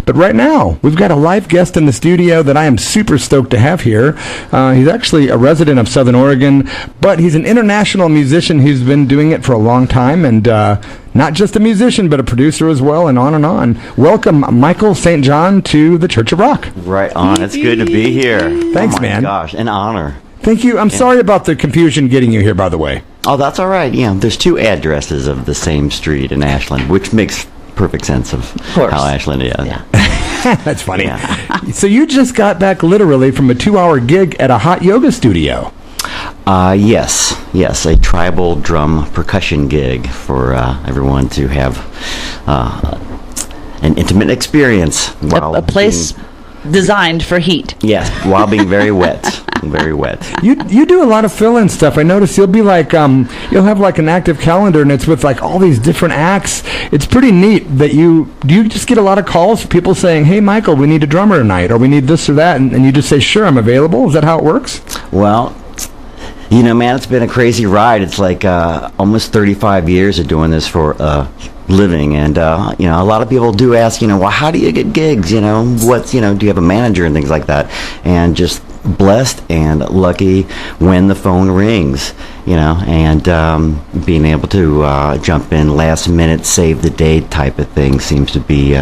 But right now, we've got a live guest in the studio that I am super stoked to have here. He's actually a resident of Southern Oregon, but he's an international musician who's been doing it for a long time, and not just a musician, but a producer as well, and on and on. Welcome, Michael St. John, to the Church of Rock. Right on. It's good to be here. Thanks, man. Oh, my gosh. An honor. Thank you. I'm sorry about the confusion getting you here, by the way. Oh, that's all right. Yeah, there's two addresses of the same street in Ashland, which makes perfect sense of how Ashland is. Yeah. That's funny. Yeah. So you just got back literally from a 2-hour gig at a hot yoga studio. Yes, a tribal drum percussion gig for everyone to have an intimate experience. While a place designed for heat. Yes, while being very wet. Very wet. You do a lot of fill-in stuff. I notice you'll be like, you'll have like an active calendar, and it's with like all these different acts. It's pretty neat that do you just get a lot of calls from people saying, hey, Michael, we need a drummer tonight, or we need this or that, and you just say, sure, I'm available? Is that how it works? Well, you know, man, it's been a crazy ride. It's like almost 35 years of doing this for living, and you know, a lot of people do ask, you know, well, how do you get gigs? You know, do you have a manager and things like that? And just blessed and lucky when the phone rings, you know, and being able to jump in last minute, save the day type of thing seems to be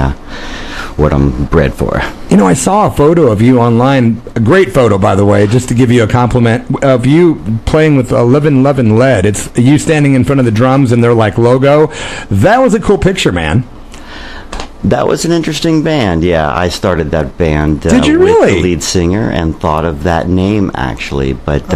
what I'm bred for. You know, I saw a photo of you online, a great photo, by the way, just to give you a compliment, of you playing with 1111 Lead. It's you standing in front of the drums and their like logo. That was a cool picture, man. That was an interesting band. Yeah, I started that band Did you with really? the lead singer and thought of that name actually, but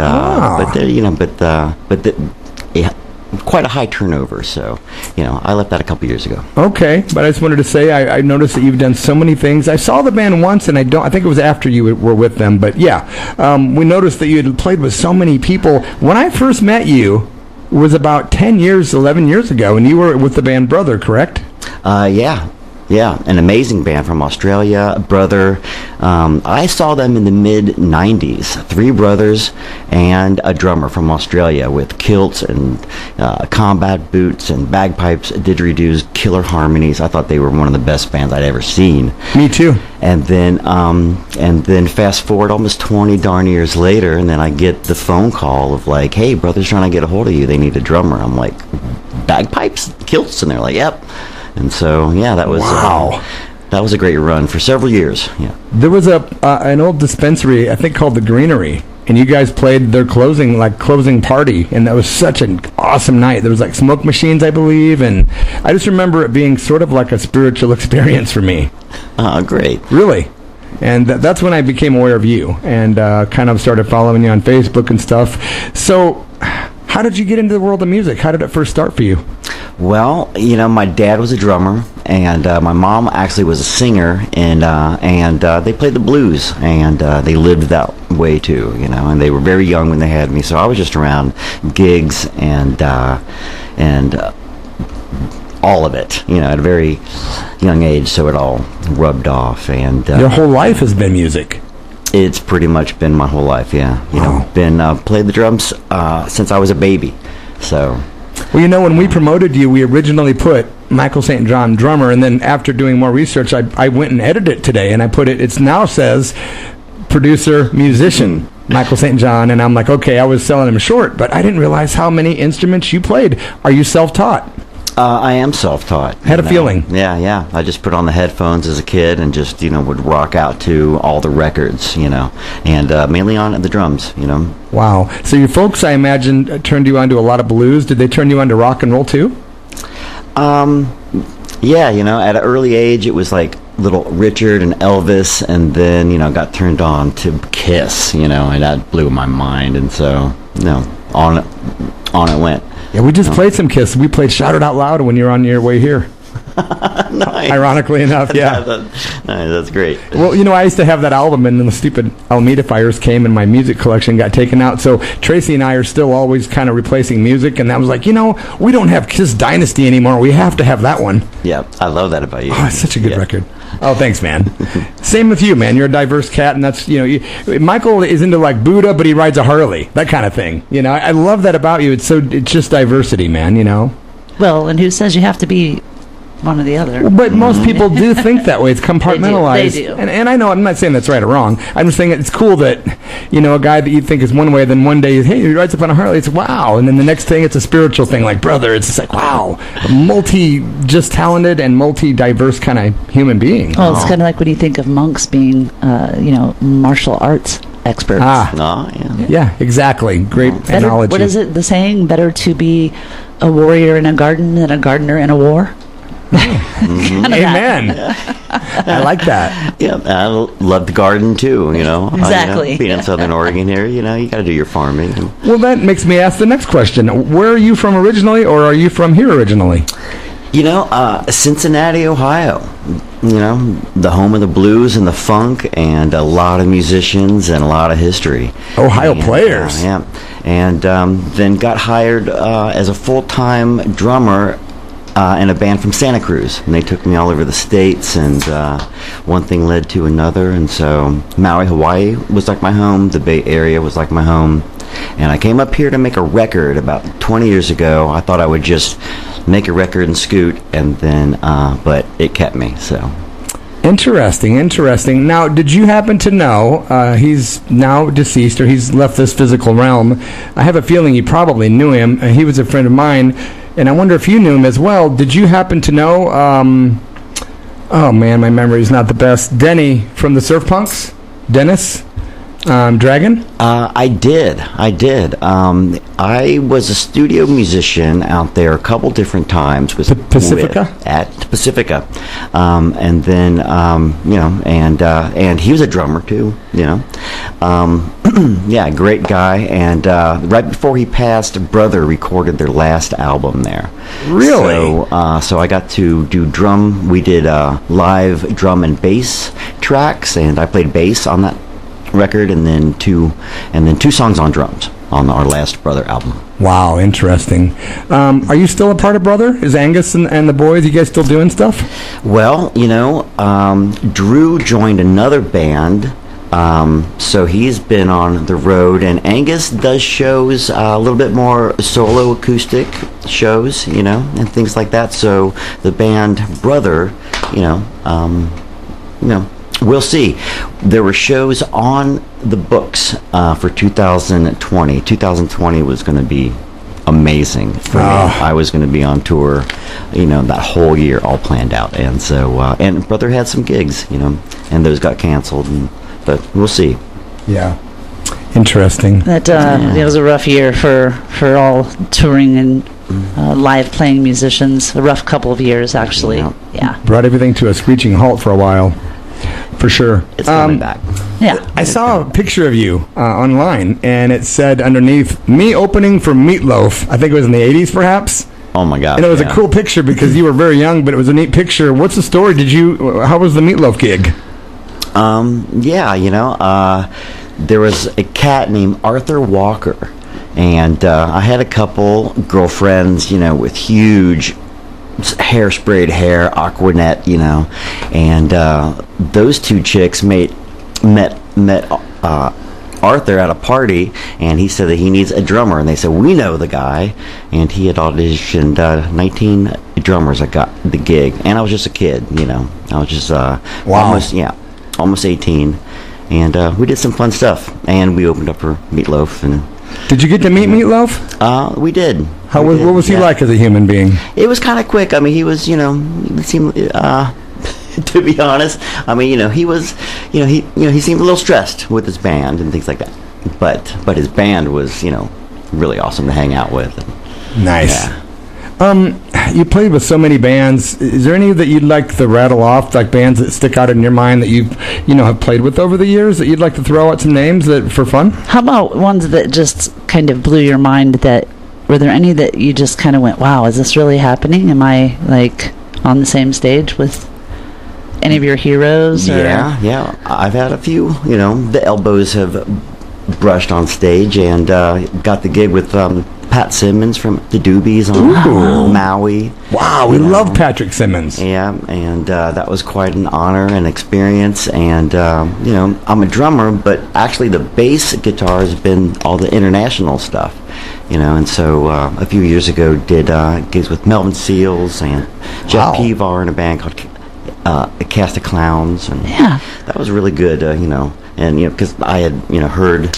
quite a high turnover. So, you know, I left that a couple years ago. Okay, but I just wanted to say I noticed that you've done so many things. I saw the band once, and I think it was after you were with them. But yeah, we noticed that you had played with so many people. When I first met you, was about 11 years ago, and you were with the band Brother, correct? Yeah, an amazing band from Australia, Brother. I saw them in the mid-'90s. 3 brothers and a drummer from Australia with kilts and combat boots and bagpipes, didgeridoos, killer harmonies. I thought they were one of the best bands I'd ever seen. Me too. And then fast forward almost 20 darn years later, and then I get the phone call of like, hey, Brother's trying to get a hold of you. They need a drummer. I'm like, bagpipes, kilts? And they're like, yep. And so, yeah, that was that was a great run for several years. Yeah, there was an old dispensary, I think, called the Greenery, and you guys played their closing party, and that was such an awesome night. There was like smoke machines, I believe, and I just remember it being sort of like a spiritual experience for me. Oh, great! Really. And that's when I became aware of you, and kind of started following you on Facebook and stuff. So, how did you get into the world of music? How did it first start for you? Well, you know, my dad was a drummer, and my mom actually was a singer, and they played the blues, and they lived that way too, you know, and they were very young when they had me, so I was just around gigs and all of it, you know, at a very young age, so it all rubbed off. And your whole life has been music. It's pretty much been my whole life, yeah. You know, played the drums since I was a baby, so... Well, you know, when we promoted you, we originally put Michael St. John, drummer, and then after doing more research, I went and edited it today, and I put it now says producer, musician, Michael St. John, and I'm like, okay, I was selling him short, but I didn't realize how many instruments you played. Are you self-taught? I am self-taught. Had a feeling. Yeah. I just put on the headphones as a kid and just, you know, would rock out to all the records, you know, and mainly on the drums, you know. Wow. So your folks, I imagine, turned you on to a lot of blues. Did they turn you on to rock and roll too? Yeah, you know, at an early age, it was like Little Richard and Elvis, and then, you know, got turned on to Kiss, you know, and that blew my mind, and so, you know, on it went. Yeah, we just played some Kiss. We played Shout It Out Loud when you were on your way here. Nice. Ironically enough, yeah. That's great. Well, you know, I used to have that album, and then the stupid Alameda fires came, and my music collection got taken out. So Tracy and I are still always kind of replacing music, and that was like, you know, we don't have Kiss Dynasty anymore. We have to have that one. Yeah, I love that about you. Oh, it's such a good record. Oh, thanks, man. Same with you, man. You're a diverse cat, and that's, you know, Michael is into like Buddha, but he rides a Harley, that kind of thing. You know, I love that about you. It's just diversity, man. You know. Well, and who says you have to be one or the other. But most people do think that way. It's compartmentalized. They do. And I know, I'm not saying that's right or wrong. I'm just saying it's cool that, a guy that you think is one way, then one day, hey, he rides up on a Harley, it's wow. And then the next thing, it's a spiritual thing, like, brother, it's just like, wow. Just talented and multi-diverse kind of human being. Well, it's kind of like when you think of monks being, martial arts experts. Yeah, exactly. Great analogy. What is it, the saying? Better to be a warrior in a garden than a gardener in a war? Amen. I like that. Yeah, I love the garden too, Exactly. Being in Southern Oregon here, you got to do your farming. Well, that makes me ask the next question. Where are you from originally, or are you from here originally? Cincinnati, Ohio. The home of the blues and the funk, and a lot of musicians and a lot of history. Ohio players. Yeah. And then got hired as a full-time drummer in a band from Santa Cruz. And they took me all over the states, and one thing led to another. And so Maui, Hawaii was like my home. The Bay Area was like my home. And I came up here to make a record about 20 years ago. I thought I would just make a record and scoot, and then, but it kept me, so. Interesting. Now, did you happen to know, he's now deceased, or he's left this physical realm. I have a feeling you probably knew him. He was a friend of mine, and I wonder if you knew him as well. Did you happen to know, oh man, my memory's not the best, Denny from the Surf Punks? Dennis? Dragon? I did. I was a studio musician out there a couple different times with Pacifica. At Pacifica, and then and he was a drummer too. Yeah, great guy. And right before he passed, Brother recorded their last album there. Really? So I got to do drum. We did live drum and bass tracks, and I played bass on that record, and then two songs on drums on our last Brother album. Wow, interesting. Are you still a part of Brother? Is Angus and the boys, you guys still doing stuff? Well, Drew joined another band, so he's been on the road, and Angus does shows, a little bit more solo acoustic shows, and things like that. So the band Brother, we'll see. There were shows on the books for 2020. 2020 was going to be amazing for me. I was going to be on tour, that whole year, all planned out. And so, and Brother had some gigs, and those got canceled. But we'll see. Yeah. Interesting. That it was a rough year for all touring and live playing musicians. A rough couple of years, actually. Yeah. Brought everything to a screeching halt for a while. For sure. It's coming back. Yeah. I saw a picture of you online, and it said underneath, me opening for Meatloaf. I think it was in the 80s, perhaps. Oh, my God. And it was a cool picture because you were very young, but it was a neat picture. What's the story? How was the Meatloaf gig? There was a cat named Arthur Walker, and I had a couple girlfriends, with huge hairsprayed hair, Aquanet, and those two chicks met Arthur at a party, and he said that he needs a drummer, and they said, we know the guy, and he had auditioned 19 drummers that got the gig, and I was just a kid, I was just almost 18, and we did some fun stuff, and we opened up for Meatloaf. And did you get to meet Meatloaf? We did. What was he like as a human being? It was kind of quick. I mean, he was, it seemed, to be honest, he was, he seemed a little stressed with his band and things like that. But his band was, really awesome to hang out with. Nice. Yeah. You played with so many bands. Is there any that you'd like to rattle off, like bands that stick out in your mind that you have played with over the years that you'd like to throw out some names that for fun? How about ones that just kind of blew your mind? Were there any that you just kind of went, wow, is this really happening? Am I like on the same stage with any of your heroes? Yeah. I've had a few. The Elbows have brushed on stage and got the gig with Pat Simmons from the Doobies on Maui. Wow, we love Patrick Simmons. Yeah, and that was quite an honor and experience. And I'm a drummer, but actually the bass guitar has been all the international stuff. And so a few years ago did gigs with Melvin Seals and Jeff Pevar in a band called Cast of Clowns, and that was really good. And because I had heard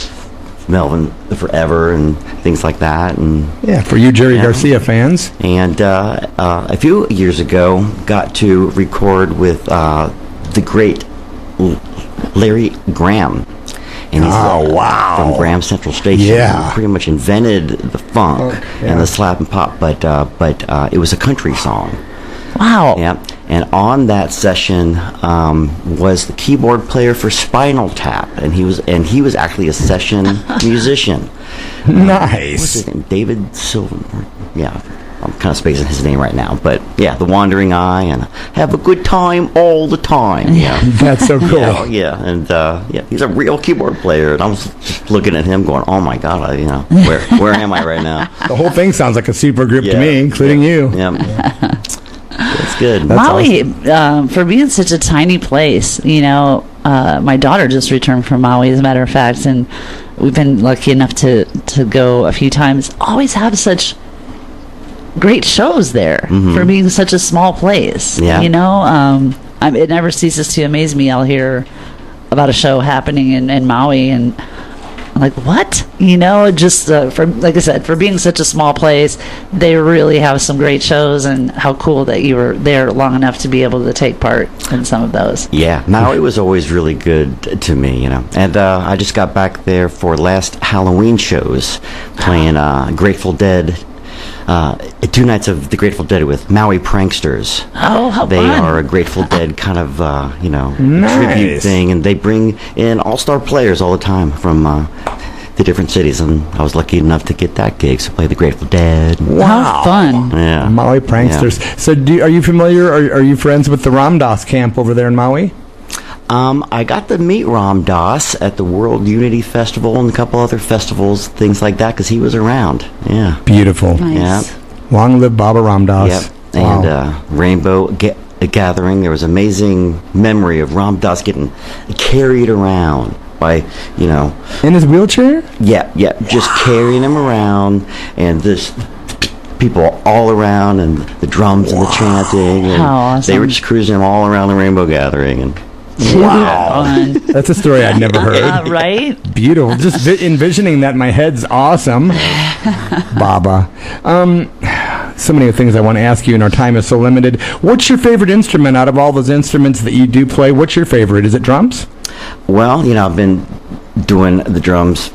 Melvin forever and things like that, and for you Jerry Garcia fans. And a few years ago got to record with the great Larry Graham. And he's from Graham Central Station. Yeah. He pretty much invented the funk and the slap and pop, but it was a country song. Wow. Yeah. And on that session was the keyboard player for Spinal Tap, and he was actually a session musician. Nice. What's his name? David Silver. Yeah. I'm kind of spacing his name right now, but The Wandering Eye and Have a Good Time All the Time. Yeah, that's so cool. And he's a real keyboard player, and I was just looking at him, going, "Oh my God, where am I right now?" The whole thing sounds like a super group to me, including you. Yeah, it's good. That's Maui, for being such a tiny place, my daughter just returned from Maui, as a matter of fact, and we've been lucky enough to go a few times. Always have such great shows there for being such a small place. It never ceases to amaze me. I'll hear about a show happening in Maui, and I'm like, what? Just for, like I said, for being such a small place, they really have some great shows, and how cool that you were there long enough to be able to take part in some of those. Yeah, Maui was always really good to me, And I just got back there for last Halloween shows, playing Grateful Dead. 2 nights of the Grateful Dead with Maui Pranksters. Oh, how They fun. are a Grateful Dead kind of, Nice. tribute thing, and they bring in all-star players all the time from the different cities, and I was lucky enough to get that gig, so play the Grateful Dead. How fun. Yeah. Maui Pranksters. Yeah. So are you familiar, are you friends with the Ram Dass camp over there in Maui? I got to meet Ram Dass at the World Unity Festival and a couple other festivals, things like that, because he was around. Yeah. Beautiful. Nice. Yeah. Long live Baba Ram Dass. Yep. And Rainbow Gathering, there was amazing memory of Ram Dass getting carried around by, in his wheelchair? Yeah, just carrying him around, and this people all around, and the drums and the chanting, and How awesome. they were just cruising him all around the Rainbow Gathering, and Fun. That's a story I'd never heard. Right? Beautiful. Just envisioning that in my head's awesome. Baba. So many things I want to ask you, and our time is so limited. What's your favorite instrument out of all those instruments that you do play? What's your favorite? Is it drums? well, I've been doing the drums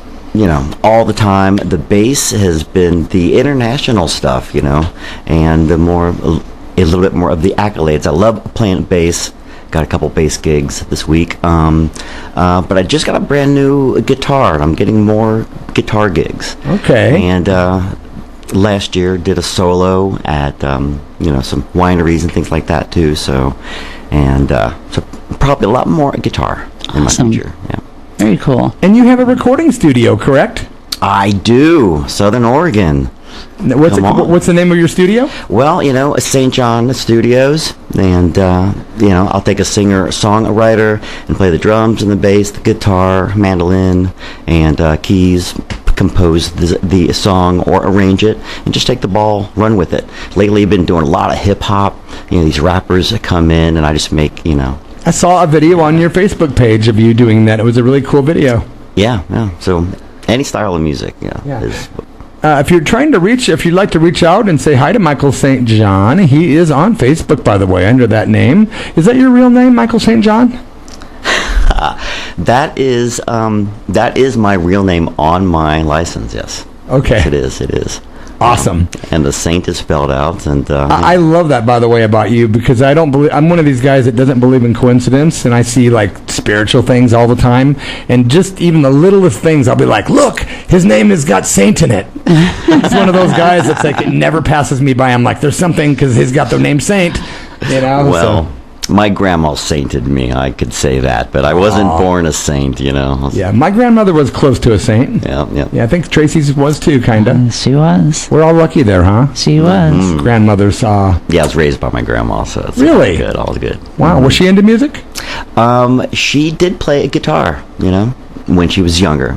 all the time. The bass has been the international stuff, and a little bit more of the accolades. I love playing bass. Got a couple bass gigs this week, but I just got a brand new guitar, and I'm getting more guitar gigs. Okay. And last year did a solo at some wineries and things like that too. So probably a lot more guitar in my future. Yeah. Very cool. And you have a recording studio, correct? I do. Southern Oregon. What's the name of your studio? Well, St. John Studios, and I'll take a singer-songwriter and play the drums and the bass, the guitar, mandolin, and keys, compose the song or arrange it, and just take the ball, run with it. Lately, I've been doing a lot of hip-hop, these rappers that come in, and I just make, I saw a video on your Facebook page of you doing that. It was a really cool video. Yeah, so any style of music, is... If you'd like to reach out and say hi to Michael St. John, he is on Facebook, by the way, under that name. Is that your real name, Michael St. John? That is my real name on my license. Yes. Okay. It is. Awesome. And the Saint is spelled out, and I love that, by the way, about you, because I'm one of these guys that doesn't believe in coincidence, and I see spiritual things all the time, and just even the littlest things, I'll be like, look, his name has got Saint in it. It's one of those guys that's it never passes me by. I'm like, there's something, because he's got the name Saint, Well, My grandma sainted me, I could say that, but I wasn't born a saint, you know. Yeah, my grandmother was close to a saint. Yeah. Yeah, I think Tracy's was too, kind of. She was. We're all lucky there, huh? She was. Grandmother's, Yeah, I was raised by my grandma, so it's Really? all good. Wow, was she into music? She did play a guitar, you know, when she was younger.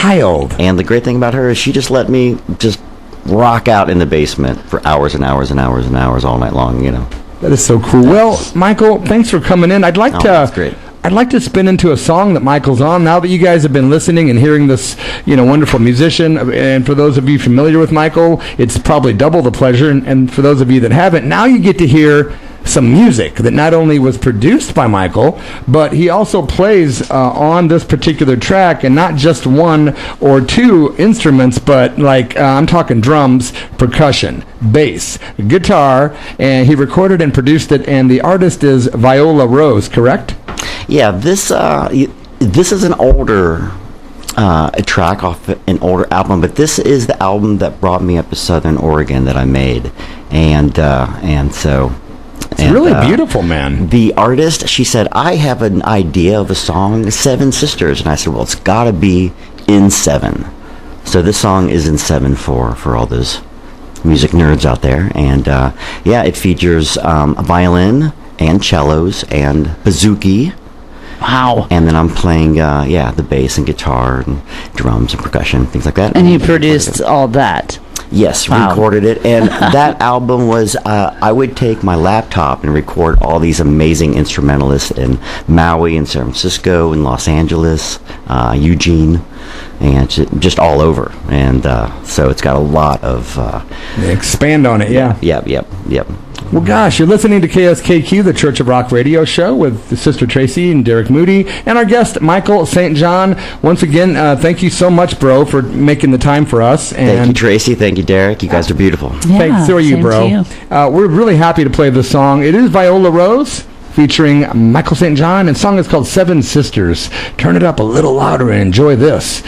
Wild. And the great thing about her is she just let me just rock out in the basement for hours and hours and hours and hours all night long, you know. That is so cool. Well, Michael, thanks for coming in. I'd like That's great. I'd like to spin into a song that Michael's on. Now that you guys have been listening and hearing this, wonderful musician, and for those of you familiar with Michael, it's probably double the pleasure. And for those of you that haven't, now you get to hear some music that not only was produced by Michael, but he also plays on this particular track, and not just one or two instruments, but I'm talking drums, percussion, bass, guitar, and he recorded and produced it, and the artist is Viola Rose, correct? Yeah, this is an older track off an older album, but this is the album that brought me up to Southern Oregon that I made, and so. It's really beautiful, man. The artist, she said, I have an idea of a song, Seven Sisters. And I said, well, it's got to be in 7. So this song is in 7 for all those music nerds out there. And, it features a violin and cellos and bouzouki. Wow. And then I'm playing, the bass and guitar and drums and percussion, things like that. And you produced all that. Yes, Wow. recorded it. And that album was, I would take my laptop and record all these amazing instrumentalists in Maui and San Francisco and Los Angeles, Eugene, and just all over. And so it's got a lot of... Expand on it, yeah. Yep. Well, gosh, you're listening to KSKQ, the Church of Rock radio show with Sister Tracy and Derek Moody, and our guest, Michael St. John. Once again, thank you so much, bro, for making the time for us. And thank you, Tracy. Thank you, Derek. You guys are beautiful. Yeah, thanks, so are you, same bro. to you. We're really happy to play this song. It is Viola Rose featuring Michael St. John, and the song is called Seven Sisters. Turn it up a little louder and enjoy this.